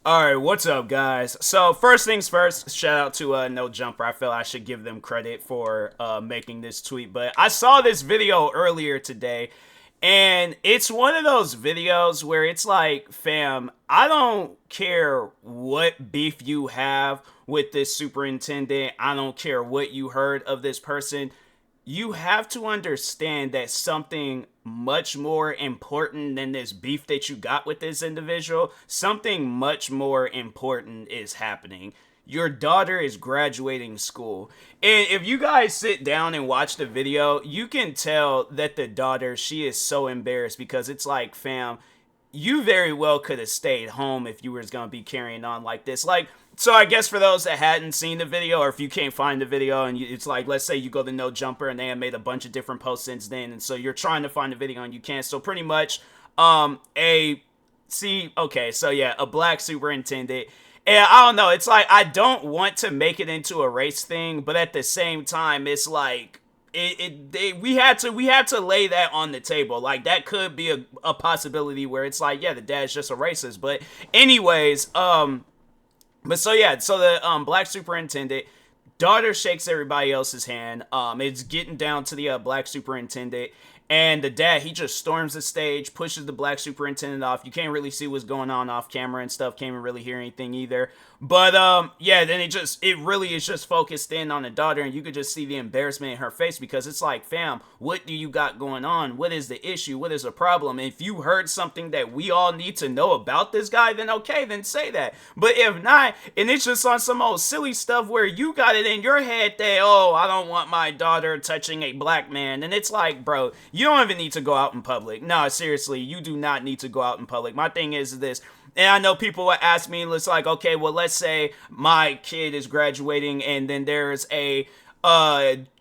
Alright, what's up, guys? So, first things first, shout out to No Jumper. I feel I should give them credit for making this tweet. But I saw this video earlier today, and it's one of those videos where it's like, fam, I don't care what beef you have with this superintendent. I don't care what you heard of this person. You have to understand that something much more important than this beef that you got with this individual, something much more important is happening. Your daughter is graduating school. And if you guys sit down and watch the video, you can tell that the daughter, she is so embarrassed because it's like, fam, you very well could have stayed home if you was going to be carrying on like this. So I guess for those that hadn't seen the video, or if you can't find the video and it's like, let's say you go to No Jumper and they have made a bunch of different posts since then, and so you're trying to find the video and you can't. So pretty much, a black superintendent. And I don't know, it's like, I don't want to make it into a race thing, but at the same time, it's like, we had to lay that on the table. Like, that could be a possibility where it's like, yeah, the dad's just a racist. But anyways, so the black superintendent daughter shakes everybody else's hand. It's getting down to the black superintendent, and the dad, he just storms the stage, pushes the black superintendent off. You can't really see what's going on off camera and stuff. Can't even really hear anything either. But then it really is just focused in on the daughter, and you could just see the embarrassment in her face because it's like, fam, what do you got going on? What is the issue? What is the problem? If you heard something that we all need to know about this guy, then okay, then say that. But if not, and it's just on some old silly stuff where you got it in your head that, oh, I don't want my daughter touching a black man, and it's like, bro, you don't even need to go out in public. No, seriously, you do not need to go out in public. My thing is this. And I know people will ask me, it's like, okay, well, let's say my kid is graduating and then there's a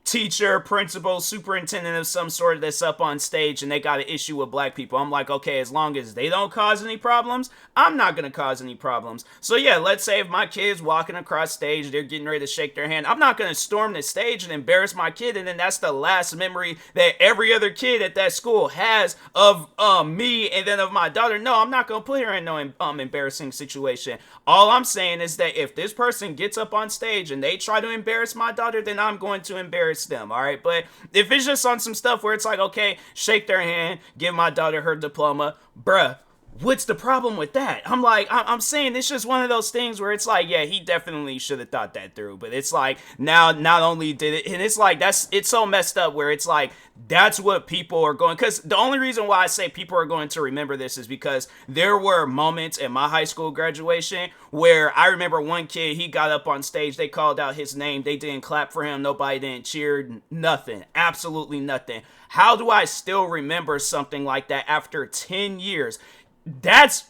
teacher, principal, superintendent of some sort that's up on stage and they got an issue with black people. I'm like, okay, as long as they don't cause any problems, I'm not going to cause any problems. So yeah, let's say if my kid's walking across stage, they're getting ready to shake their hand, I'm not going to storm the stage and embarrass my kid, and then that's the last memory that every other kid at that school has of me and then of my daughter. No, I'm not going to put her in no embarrassing situation. All I'm saying is that if this person gets up on stage and they try to embarrass my daughter, then I'm going to embarrass them, all right? But if it's just on some stuff where it's like, okay, shake their hand, give my daughter her diploma, bruh, what's the problem with that? I'm saying it's just one of those things where it's like, yeah, he definitely should have thought that through. But it's like, now not only did it, and it's like, it's so messed up where it's like, that's what people are going, because the only reason why I say people are going to remember this is because there were moments in my high school graduation where I remember one kid, he got up on stage, they called out his name, they didn't clap for him, nobody didn't cheer, nothing, absolutely nothing. How do I still remember something like that after 10 years? That's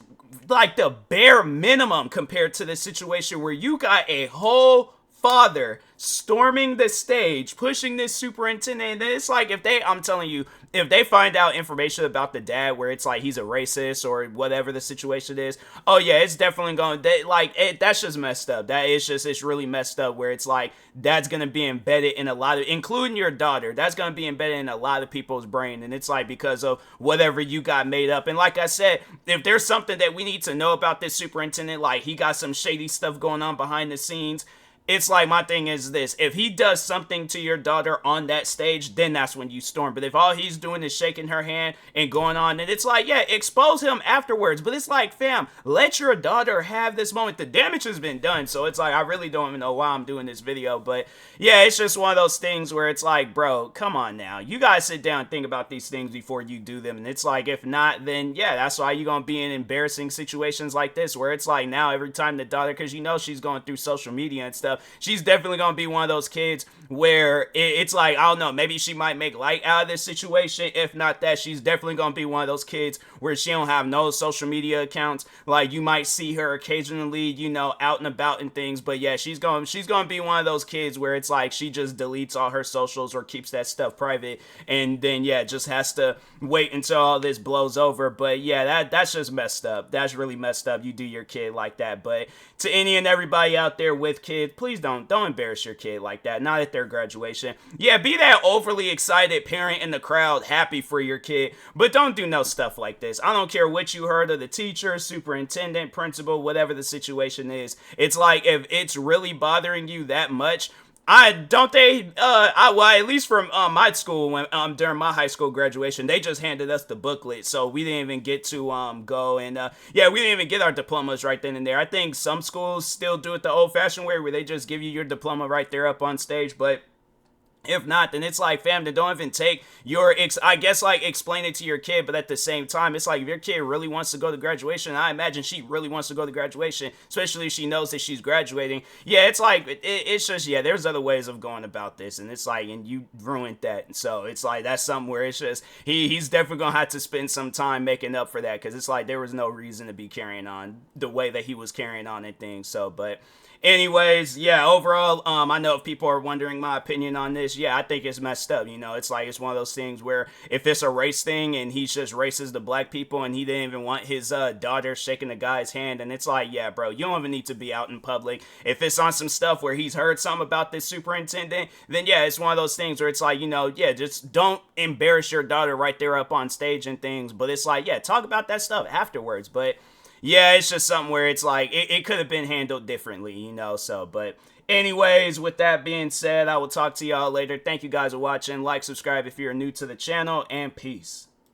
like the bare minimum compared to the situation where you got a whole father storming the stage, pushing this superintendent. And it's like, I'm telling you, if they find out information about the dad where it's like he's a racist or whatever the situation is, oh yeah, it's definitely going to, that's just messed up. It's really messed up where it's like, that's going to be embedded in a lot of, including your daughter, that's going to be embedded in a lot of people's brain. And it's like, because of whatever you got made up. And like I said, if there's something that we need to know about this superintendent, like he got some shady stuff going on behind the scenes, it's like, my thing is this, if he does something to your daughter on that stage, then that's when you storm. But if all he's doing is shaking her hand and going on, and it's like, yeah, expose him afterwards. But it's like, fam, let your daughter have this moment. The damage has been done. So it's like, I really don't even know why I'm doing this video. But yeah, it's just one of those things where it's like, bro, come on now. You guys sit down and think about these things before you do them. And it's like, if not, then yeah, that's why you're going to be in embarrassing situations like this, where it's like, now every time the daughter, because you know she's going through social media and stuff, she's definitely going to be one of those kids where it's like, I don't know, maybe she might make light out of this situation. If not that, she's definitely going to be one of those kids where she don't have no social media accounts. Like, you might see her occasionally, you know, out and about and things. But yeah, she's going to be one of those kids where it's like she just deletes all her socials or keeps that stuff private. And then, yeah, just has to wait until all this blows over. But yeah, that's just messed up. That's really messed up. You do your kid like that. But to any and everybody out there with kids, please please don't embarrass your kid like that, not at their graduation. Yeah, be that overly excited parent in the crowd, happy for your kid, but don't do no stuff like this. I don't care what you heard of the teacher, superintendent, principal, whatever the situation is. It's like, if it's really bothering you that much, well, at least from my school, when during my high school graduation, they just handed us the booklet, so we didn't even get to go and yeah, we didn't even get our diplomas right then and there. I think some schools still do it the old-fashioned way, where they just give you your diploma right there up on stage, but if not, then it's like, fam, then don't even take your, I guess, like, explain it to your kid, but at the same time, it's like, if your kid really wants to go to graduation, I imagine she really wants to go to graduation, especially if she knows that she's graduating. Yeah, it's like, it's just, yeah, there's other ways of going about this, and it's like, and you ruined that, and so it's like, that's something where it's just, he's definitely gonna have to spend some time making up for that, because it's like, there was no reason to be carrying on the way that he was carrying on and things, so, but anyways, yeah, overall, I know if people are wondering my opinion on this, yeah, I think it's messed up. It's like, it's one of those things where if it's a race thing and he's just racist to black people and he didn't even want his daughter shaking the guy's hand, and it's like, yeah, bro, you don't even need to be out in public. If it's on some stuff where he's heard something about this superintendent, then yeah, it's one of those things where it's like, yeah, just don't embarrass your daughter right there up on stage and things, but it's like, yeah, talk about that stuff afterwards, but yeah, it's just something where it's like, it could have been handled differently, so, but anyways, with that being said, I will talk to y'all later. Thank you guys for watching. Like, subscribe if you're new to the channel, and peace.